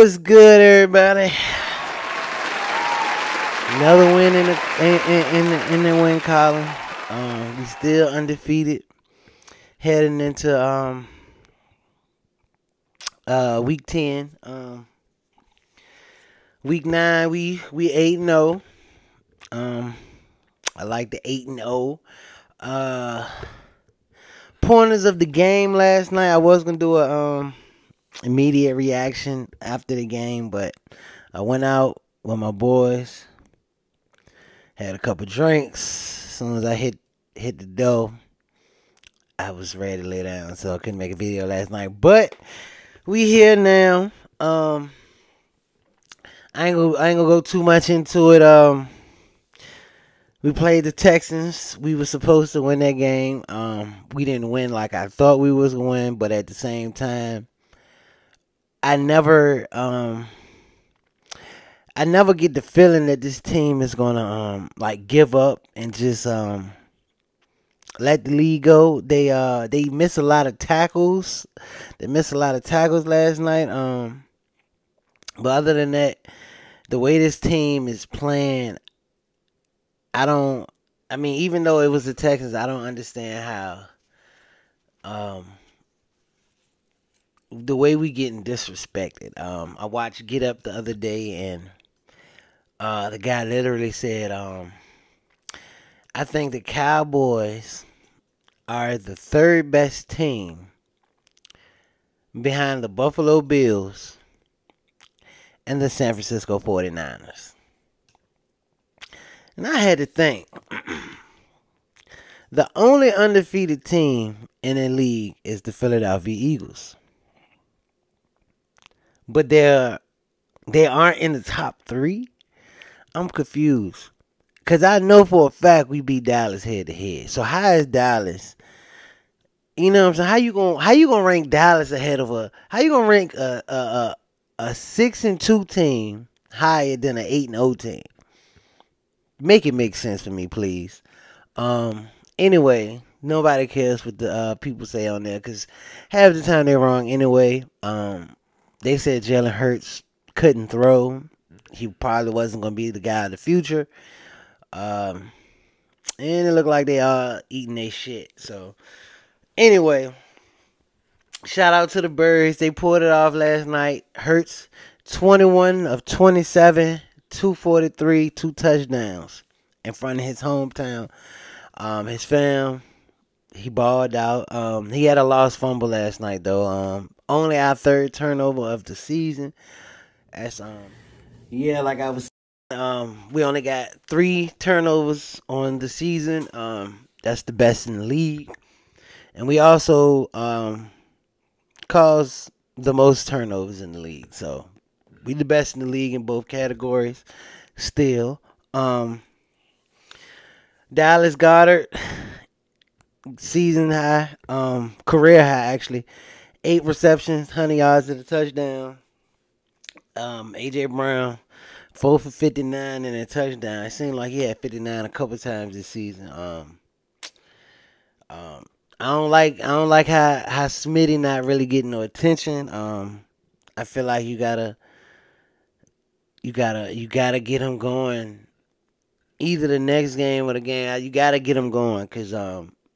What's good, everybody? Another win in the win column. We still undefeated heading into week 10. Week 9 we 8-0. I like the 8-0. Pointers of the game last night. I was gonna do a immediate reaction after the game, but I went out with my boys, had a couple drinks. As soon as I hit the door, I was ready to lay down, so I couldn't make a video last night. But we here now. I ain't gonna go too much into it. We played the Texans. We were supposed to win that game. We didn't win like I thought we was gonna win, but at the same time, I never get the feeling that this team is gonna like give up and just let the league go. They miss a lot of tackles. They missed a lot of tackles last night. But other than that, the way this team is playing, I mean, even though it was the Texans, I don't understand how the way we getting disrespected. I watched Get Up the other day, and the guy literally said, I think the Cowboys are the third best team behind the Buffalo Bills and the San Francisco 49ers. And I had to think, the only undefeated team in the league is the Philadelphia Eagles. But they aren't in the top 3. I'm confused. Because I know for a fact we beat Dallas head to head. So how is Dallas? You know what I'm saying? How you gonna rank Dallas ahead of how you gonna rank a 6-2 team higher than an 8-0 team? Make it make sense for me, please. Anyway, nobody cares what the people say on there, because half the time they're wrong anyway. They said Jalen Hurts couldn't throw. He probably wasn't going to be the guy of the future. And it looked like they are eating their shit. So, anyway, shout out to the Birds. They pulled it off last night. Hurts, 21 of 27, 243, 2 touchdowns in front of his hometown. His fam, he balled out. He had a lost fumble last night, though. Only our 3rd turnover of the season. That's yeah, like I was we only got 3 turnovers on the season. That's the best in the league. And we also caused the most turnovers in the league. So we the best in the league in both categories still. Dallas Goedert, season high, career high actually. 8 receptions, 100 yards and a touchdown. AJ Brown, 4 for 59 and a touchdown. It seemed like he had 59 a couple times this season. I don't like how Smitty not really getting no attention. I feel like you gotta get him going. Either the next game or the game, you gotta get him going, because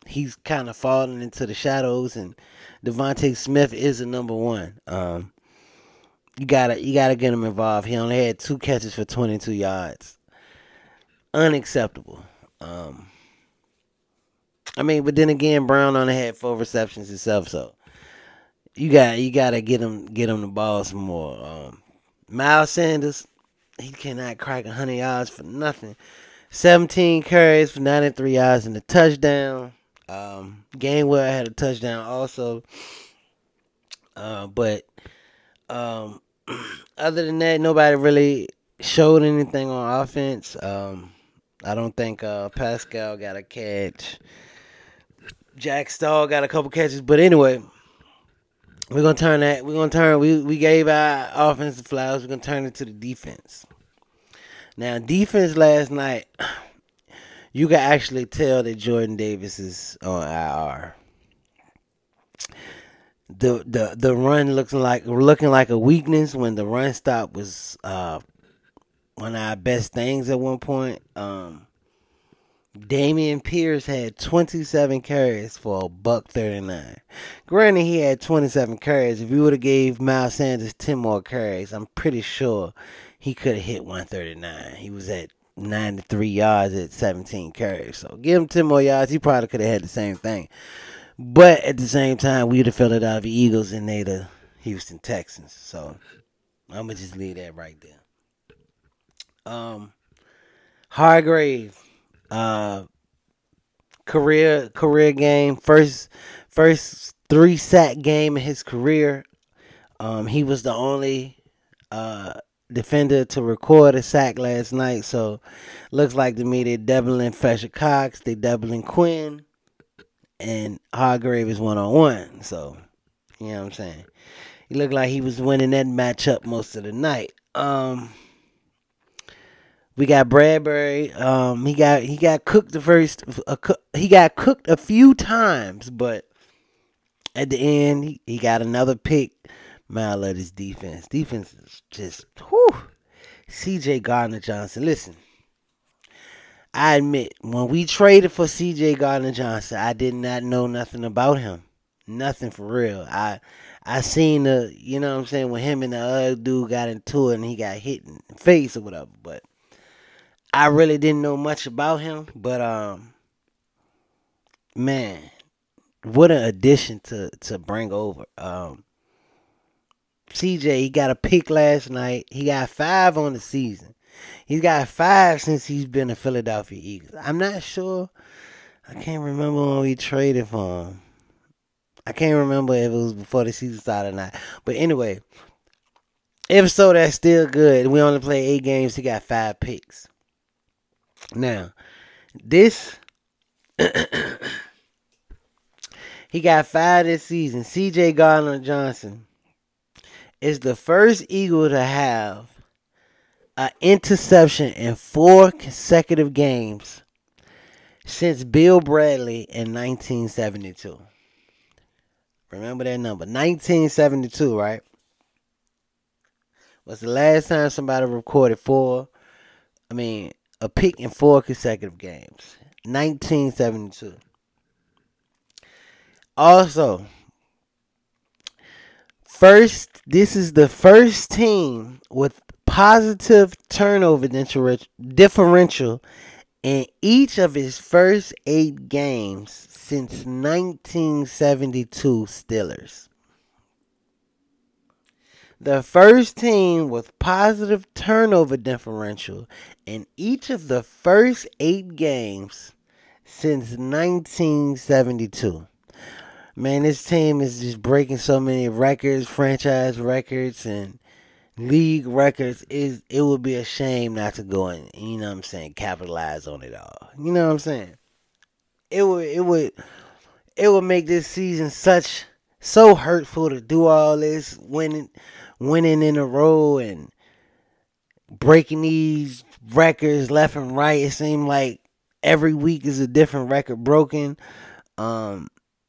he's kind of falling into the shadows, and Devontae Smith is the number 1. You gotta get him involved. He only had 2 catches for 22 yards. Unacceptable. I mean, but then again, Brown only had 4 receptions himself, so you gotta get him the ball some more. Miles Sanders, he cannot crack 100 yards for nothing. 17 carries for 93 yards and a touchdown. Gainwell had a touchdown also. But other than that, nobody really showed anything on offense. I don't think Pascal got a catch. Jack Stahl got a couple catches. But anyway, we're gonna turn that. We gave our offensive flowers. We're gonna turn it to the defense. Now, defense last night, you can actually tell that Jordan Davis is on IR. The run looking like a weakness when the run stop was one of our best things at one point. Damian Pierce had 27 carries for a buck 39. Granted, he had 27 carries. If you would have gave Miles Sanders 10 more carries, I'm pretty sure he could have hit 139. He was at 93 yards at 17 carries. So give him 10 more yards, he probably could have had the same thing. But at the same time, we the Philadelphia Eagles and they the Houston Texans. So I'm gonna just leave that right there. Hargrave, uh, career game, first 3-sack game in his career. He was the only defender to record a sack last night. So looks like to me they're doubling Fletcher Cox, they doubling Quinn, and Hargrave is 1-on-1. So you know what I'm saying. He looked like he was winning that matchup most of the night. We got Bradbury. He got cooked he got cooked a few times, but at the end he got another pick. Man, I love this defense. Defense is just whew. C.J. Gardner-Johnson. Listen, I admit when we traded for C.J. Gardner-Johnson, I did not know nothing about him. Nothing for real. I seen the, you know what I'm saying, when him and the other dude got into it and he got hit in the face or whatever, but I really didn't know much about him, but man, what an addition to bring over. CJ, he got a pick last night. He got 5 on the season. He's got 5 since he's been a Philadelphia Eagles. I'm not sure. I can't remember when we traded for him. I can't remember if it was before the season started or not. But anyway, if so, that's still good. We only play 8 games. He got 5 picks. Now, this he got 5 this season. C.J. Gardner-Johnson is the first Eagle to have an interception in 4 consecutive games since Bill Bradley in 1972. Remember that number, 1972, right? Was the last time somebody recorded a pick in 4 consecutive games. 1972. Also, this is the first team with positive turnover differential in each of his first 8 games since 1972 Steelers. The first team with positive turnover differential in each of the first 8 games since 1972. Man, this team is just breaking so many records, franchise records, and league records. It would be a shame not to go and, you know what I'm saying, capitalize on it all. You know what I'm saying? It would make this season so hurtful to do all this, winning in a row and breaking these records left and right. It seemed like every week is a different record broken.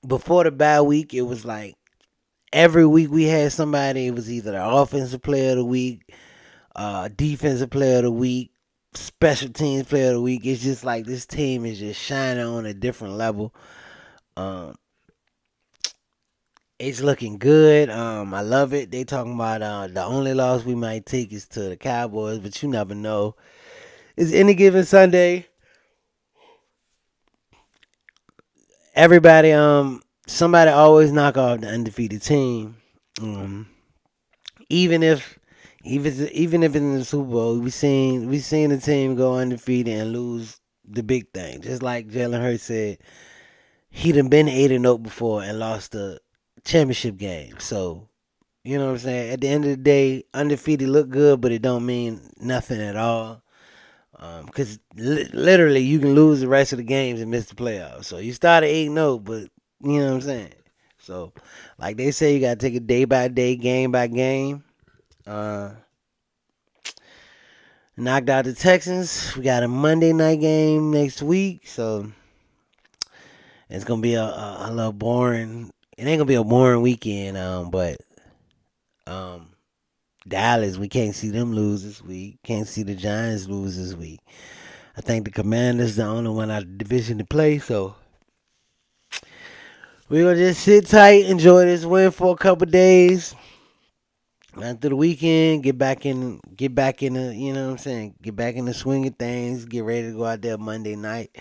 Before the bye week, it was like every week we had somebody. It was either the offensive player of the week, defensive player of the week, special teams player of the week. It's just like this team is just shining on a different level. It's looking good. I love it. They talking about the only loss we might take is to the Cowboys, but you never know. It's any given Sunday. Everybody, somebody always knock off the undefeated team. Even if it's in the Super Bowl, we seen the team go undefeated and lose the big thing. Just like Jalen Hurts said, he done been 8-0 before and lost the championship game. So, you know what I'm saying? At the end of the day, undefeated look good, but it don't mean nothing at all. Because literally you can lose the rest of the games and miss the playoffs. So you start at 8-0, but you know what I'm saying? So, like they say, you got to take it day by day, game by game. Knocked out the Texans. We got a Monday night game next week. So, it's going to be a little boring it ain't gonna be a boring weekend. But um, Dallas, we can't see them lose this week. Can't see the Giants lose this week. I think the Commanders the only one out of the division to play, so we're gonna just sit tight, enjoy this win for a couple days. After the weekend, get back in the, you know what I'm saying, get back in the swing of things, get ready to go out there Monday night.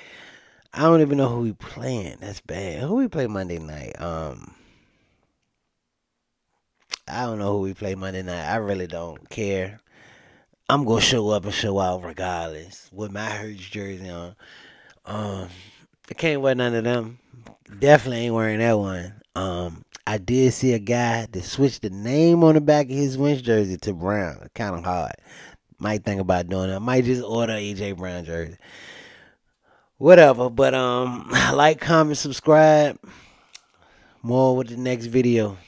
I don't even know who we playing. That's bad. Who we play Monday night? I don't know who we play Monday night. I really don't care. I'm gonna show up and show out regardless with my Hurts jersey on. Um, I can't wear none of them. Definitely ain't wearing that one. I did see a guy that switched the name on the back of his Wentz jersey to Brown. Kind of hard. Might think about doing that. Might just order AJ Brown jersey. Whatever. But like, comment, subscribe. More with the next video.